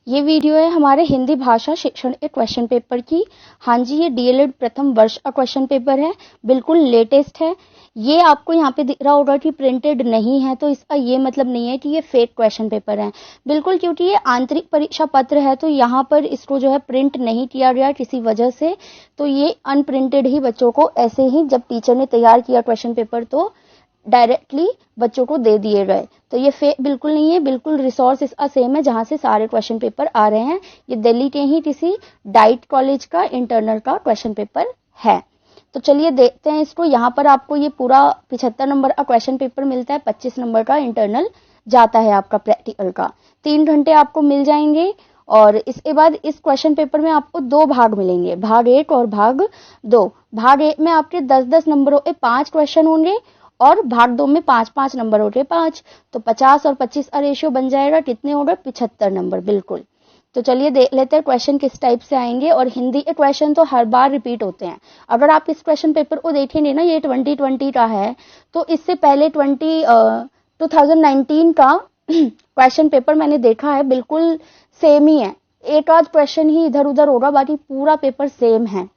ये वीडियो है हमारे हिंदी भाषा शिक्षण के क्वेश्चन पेपर की। हाँ जी, ये डीएलएड प्रथम वर्ष का क्वेश्चन पेपर है, बिल्कुल लेटेस्ट है। ये आपको यहाँ पे दिख रहा होगा कि प्रिंटेड नहीं है, तो इसका ये मतलब नहीं है कि ये फेक क्वेश्चन पेपर है, बिल्कुल, क्योंकि ये आंतरिक परीक्षा पत्र है, तो यहाँ पर इसको जो है प्रिंट नहीं किया गया किसी वजह से। तो ये अनप्रिंटेड ही बच्चों को ऐसे ही जब टीचर ने तैयार किया क्वेश्चन पेपर तो डायरेक्टली बच्चों को दे दिए गए। तो ये फेक बिल्कुल नहीं है, बिल्कुल रिसोर्स इसका सेम है जहां से सारे क्वेश्चन पेपर आ रहे हैं। ये दिल्ली के ही किसी डाइट कॉलेज का इंटरनल का क्वेश्चन पेपर है। तो चलिए देखते हैं इसको। यहाँ पर आपको ये पूरा 75 नंबर का क्वेश्चन पेपर मिलता है, 25 नंबर का इंटरनल जाता है आपका प्रैक्टिकल का। 3 घंटे आपको मिल जाएंगे और इसके बाद इस क्वेश्चन पेपर में आपको 2 भाग मिलेंगे, भाग 1 और भाग 2। भाग 1 में आपके 10-10 नंबरों के 5 क्वेश्चन होंगे और भाग 2 में 5-5 नंबर हो गए 5। तो 50 और 25 का रेशियो बन जाएगा, कितने हो गए 75 नंबर, बिल्कुल। तो चलिए देख लेते हैं क्वेश्चन किस टाइप से आएंगे। और हिंदी के क्वेश्चन तो हर बार रिपीट होते हैं। अगर आप इस क्वेश्चन पेपर को देखेंगे ना, ये 2020 का है, तो इससे पहले 2019 का क्वेश्चन पेपर मैंने देखा है, बिल्कुल सेम ही है। एक आध क्वेश्चन ही इधर उधर होगा, बाकी पूरा पेपर सेम है।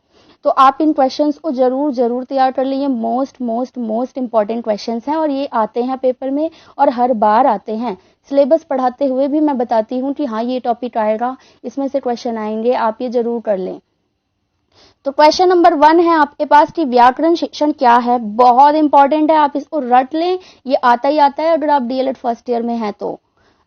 तो आप इन क्वेश्चंस को जरूर तैयार कर लीजिए। मोस्ट इंपॉर्टेंट क्वेश्चंस हैं और ये आते हैं पेपर में और हर बार आते हैं। सिलेबस पढ़ाते हुए भी मैं बताती हूँ कि हाँ ये टॉपिक आएगा, इसमें से क्वेश्चन आएंगे, आप ये जरूर कर लें। तो क्वेश्चन नंबर 1 है आपके पास कि व्याकरण शिक्षण क्या है। बहुत इंपॉर्टेंट है, आप इसको रट लें, ये आता ही आता है अगर आप डीएलएड फर्स्ट ईयर में है तो,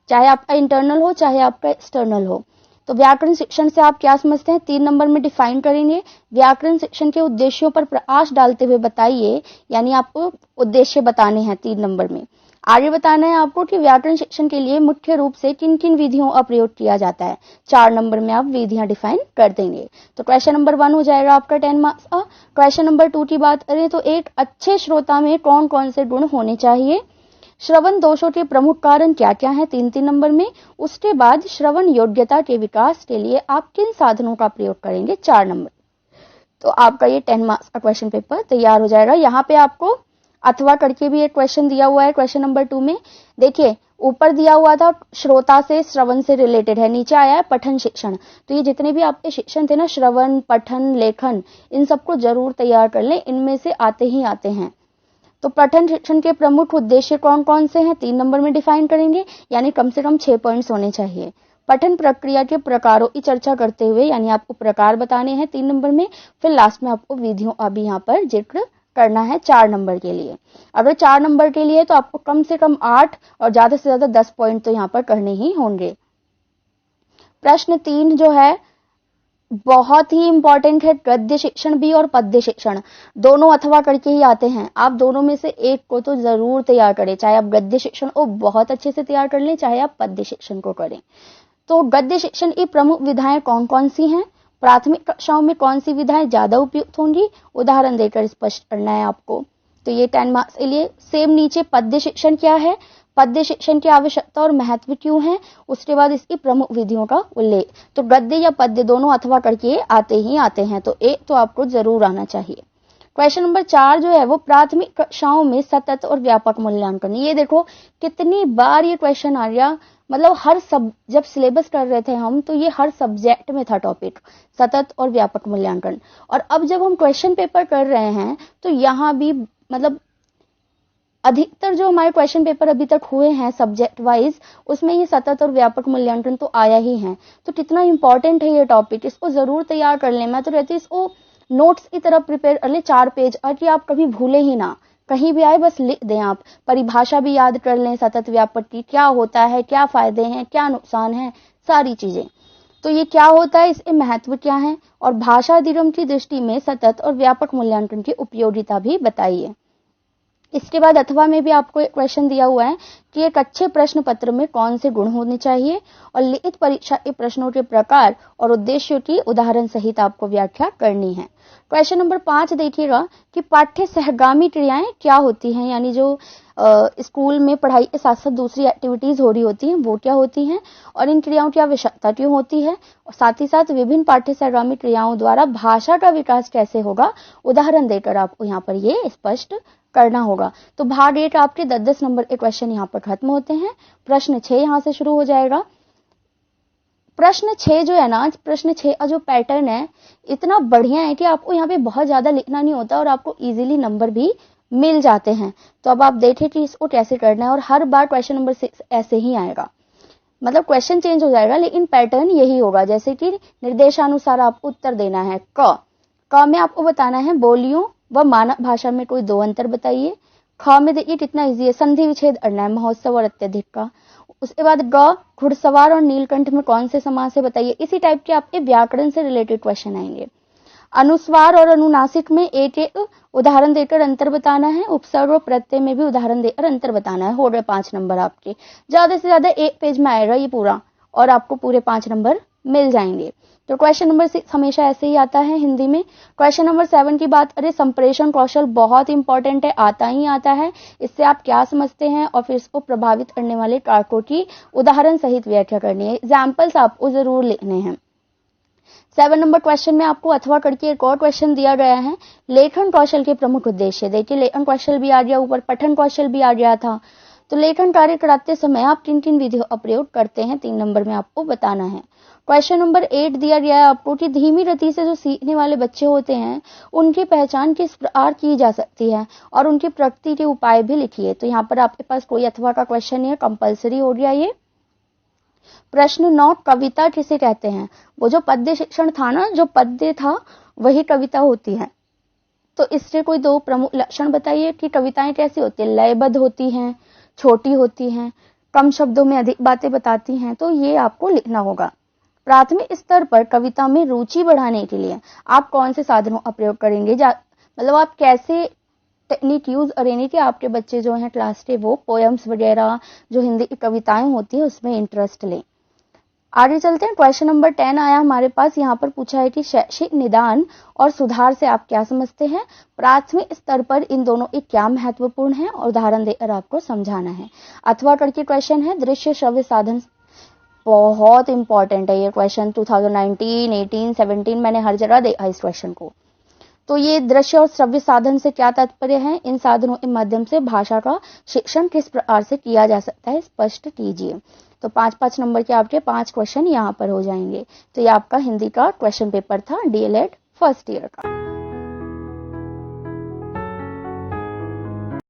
चाहे आपका इंटरनल हो चाहे आपका एक्सटर्नल हो। तो व्याकरण शिक्षण से आप क्या समझते हैं, 3 नंबर में डिफाइन करेंगे। व्याकरण शिक्षण के उद्देश्यों पर प्रकाश डालते हुए बताइए, यानी आपको उद्देश्य बताने हैं 3 नंबर में। आगे बताना है आपको कि व्याकरण शिक्षण के लिए मुख्य रूप से किन किन विधियों का प्रयोग किया जाता है। 4 नंबर में आप विधियां डिफाइन कर देंगे। तो क्वेश्चन नंबर 1 हो जाएगा आपका 10 मार्क्स का। क्वेश्चन नंबर 2 की बात करें तो एक अच्छे श्रोता में कौन कौन से गुण होने चाहिए। श्रवण दोषों के प्रमुख कारण क्या क्या है, 3-3 नंबर में। उसके बाद श्रवण योग्यता के विकास के लिए आप किन साधनों का प्रयोग करेंगे, 4 नंबर। तो आपका ये 10 मार्क्स का क्वेश्चन पेपर तैयार हो जाएगा। यहाँ पे आपको अथवा करके भी एक क्वेश्चन दिया हुआ है क्वेश्चन नंबर 2 में। देखिए ऊपर दिया हुआ था श्रोता से श्रवण से रिलेटेड है, नीचे आया है पठन शिक्षण। तो ये जितने भी आपके शिक्षण थे ना, श्रवण पठन लेखन, इन सबको जरूर तैयार कर लें, इनमें से आते ही आते हैं। तो पठन शिक्षण के प्रमुख उद्देश्य कौन कौन से हैं, 3 नंबर में डिफाइन करेंगे, यानी कम से कम 6 पॉइंट्स होने चाहिए। पठन प्रक्रिया के प्रकारों की चर्चा करते हुए, यानी आपको प्रकार बताने हैं 3 नंबर में। फिर लास्ट में आपको विधियों अभी यहाँ पर जिक्र करना है 4 नंबर के लिए। अगर 4 नंबर के लिए तो आपको कम से कम 8 और ज्यादा से ज्यादा 10 पॉइंट तो यहाँ पर करने ही होंगे। प्रश्न 3 जो है बहुत ही इंपॉर्टेंट है, गद्य शिक्षण भी और पद्य शिक्षण दोनों अथवा करके ही आते हैं। आप दोनों में से एक को तो जरूर तैयार करें, चाहे आप गद्य शिक्षण को बहुत अच्छे से तैयार कर लें, चाहे आप पद्य शिक्षण को करें। तो गद्य शिक्षण की प्रमुख विधाएं कौन कौन सी हैं, प्राथमिक कक्षाओं में कौन सी विधाएं ज्यादा उपयुक्त होंगी, उदाहरण देकर स्पष्ट करना है आपको। तो ये 10 मार्क्स के लिए। सेम नीचे पद्य शिक्षण क्या है, पद्य शिक्षण की आवश्यकता और महत्व क्यों है, उसके बाद इसकी प्रमुख विधियों का उल्लेख। तो गद्य या पद्य दोनों अथवा करके आते ही आते हैं, तो एक तो आपको जरूर आना चाहिए। क्वेश्चन नंबर 4 जो है वो प्राथमिक कक्षाओं में सतत और व्यापक मूल्यांकन। ये देखो कितनी बार ये क्वेश्चन आ गया, मतलब हर सब जब सिलेबस कर रहे थे हम तो ये हर सब्जेक्ट में था टॉपिक, सतत और व्यापक मूल्यांकन। और अब जब हम क्वेश्चन पेपर कर रहे हैं तो यहाँ भी मतलब अधिकतर जो हमारे क्वेश्चन पेपर अभी तक हुए हैं सब्जेक्ट वाइज, उसमें ये सतत और व्यापक मूल्यांकन तो आया ही है। तो कितना इंपॉर्टेंट है ये टॉपिक, इसको जरूर तैयार कर लें। मैं तो रहती इसको नोट्स की तरफ प्रिपेयर कर ले, 4 पेज, और कि आप कभी भूले ही ना, कहीं भी आए बस लिख दें। आप परिभाषा भी याद कर लें, सतत व्यापक की क्या होता है, क्या फायदे हैं, क्या नुकसान है, सारी चीजें। तो ये क्या होता है, इसके महत्व क्या है, और भाषा अधिगम की दृष्टि में सतत और व्यापक मूल्यांकन की उपयोगिता भी बताइए। इसके बाद अथवा में भी आपको एक क्वेश्चन दिया हुआ है कि एक अच्छे प्रश्न पत्र में कौन से गुण होने चाहिए, और लिखित परीक्षा के प्रश्नों के प्रकार और उद्देश्यों की उदाहरण सहित आपको व्याख्या करनी है। क्वेश्चन नंबर 5 देखिएगा कि पाठ्य सहगामी क्रियाएं क्या होती हैं, यानी जो स्कूल में पढ़ाई के साथ साथ दूसरी एक्टिविटीज हो रही होती हैं वो क्या होती हैं, और इन क्रियाओं की आवश्यकता क्यों होती है, और साथ ही साथ विभिन्न पाठ्य सहगामी क्रियाओं द्वारा भाषा का विकास कैसे होगा, उदाहरण देकर आपको यहाँ पर ये स्पष्ट करना होगा। तो भाग 1 आपके 10-10 नंबर के क्वेश्चन यहाँ पर खत्म होते हैं। प्रश्न 6 यहाँ से शुरू हो जाएगा। प्रश्न 6 जो है ना, प्रश्न 6 का जो पैटर्न है इतना बढ़िया है कि आपको यहाँ पे बहुत ज्यादा लिखना नहीं होता और आपको इजीली नंबर भी मिल जाते हैं। तो अब आप देखें कि इसको कैसे करना है, और हर बार क्वेश्चन नंबर 6 ऐसे ही आएगा, मतलब क्वेश्चन चेंज हो जाएगा लेकिन पैटर्न यही होगा। जैसे कि निर्देशानुसार आपको उत्तर देना है। क में आपको बताना है बोलियों व मानक भाषा में कोई 2 अंतर बताइए। ख में देखिए कितना इजी है, संधि विच्छेद करना है, महोत्सव और अत्यधिक का। उसके बाद ग, घुड़सवार और नीलकंठ में कौन से समास है बताइए। इसी टाइप के आपके व्याकरण से रिलेटेड क्वेश्चन आएंगे। अनुस्वार और अनुनासिक में एक एक उदाहरण देकर अंतर बताना है। उपसर्ग और प्रत्यय में भी उदाहरण देकर अंतर बताना है। हो गए 5 नंबर आपके। ज्यादा से ज्यादा 1 पेज में आएगा ये पूरा, और आपको पूरे 5 नंबर मिल जाएंगे। तो क्वेश्चन नंबर 6 हमेशा ऐसे ही आता है हिंदी में। क्वेश्चन नंबर 7 की बात करें, संप्रेषण कौशल बहुत इंपॉर्टेंट है, आता ही आता है। इससे आप क्या समझते हैं और फिर इसको प्रभावित करने वाले कारकों की उदाहरण सहित व्याख्या करनी है। एग्जाम्पल्स आपको जरूर लिखने हैं। 7 नंबर क्वेश्चन में आपको अथवा करके एक और क्वेश्चन दिया गया है, लेखन कौशल के प्रमुख उद्देश्य। देखिए लेखन कौशल भी आ गया, ऊपर पठन कौशल भी आ गया था। तो लेखन कार्य कराते समय आप किन किन विधियों का प्रयोग करते हैं, 3 नंबर में आपको बताना है। क्वेश्चन नंबर 8 दिया गया है आपको कि धीमी गति से जो सीखने वाले बच्चे होते हैं उनकी पहचान किस प्रकार की जा सकती है, और उनकी प्रगति के उपाय भी लिखिए। तो यहाँ पर आपके पास कोई अथवा का क्वेश्चन नहीं है, कंपल्सरी हो गया ये। प्रश्न 9, कविता किसे कहते हैं। वो जो पद्य शिक्षण था ना, जो पद्य था वही कविता होती है। तो इससे कोई 2 प्रमुख लक्षण बताइए कि कविताएं कैसी होती है। लयबद्ध होती हैं, छोटी होती हैं, कम शब्दों में अधिक बातें बताती हैं। तो ये आपको लिखना होगा। प्राथमिक स्तर पर कविता में रुचि बढ़ाने के लिए आप कौन से साधनों का प्रयोग करेंगे, मतलब आप कैसे टेक्निक यूज करेंगे कि आपके बच्चे जो हैं क्लास के वो पोएम्स वगैरह जो हिंदी की कविताएं होती है उसमें इंटरेस्ट लें। आगे चलते हैं। क्वेश्चन नंबर 10 आया हमारे पास। यहाँ पर पूछा है कि शैक्षिक निदान और सुधार से आप क्या समझते हैं। प्राथमिक स्तर पर इन दोनों की क्या महत्वपूर्ण है, और उदाहरण देकर आपको समझाना है। अथवा करके क्वेश्चन है। दृश्य श्रव्य साधन बहुत इंपॉर्टेंट है ये क्वेश्चन। 2019, 18, 17 मैंने हर जगह देखा इस क्वेश्चन को। तो ये दृश्य और श्रव्य साधन से क्या तात्पर्य है, इन साधनों के माध्यम से भाषा का शिक्षण किस प्रकार से किया जा सकता है, स्पष्ट कीजिए। तो 5-5 नंबर के आपके 5 क्वेश्चन यहाँ पर हो जाएंगे। तो ये आपका हिंदी का क्वेश्चन पेपर था DLED फर्स्ट ईयर का।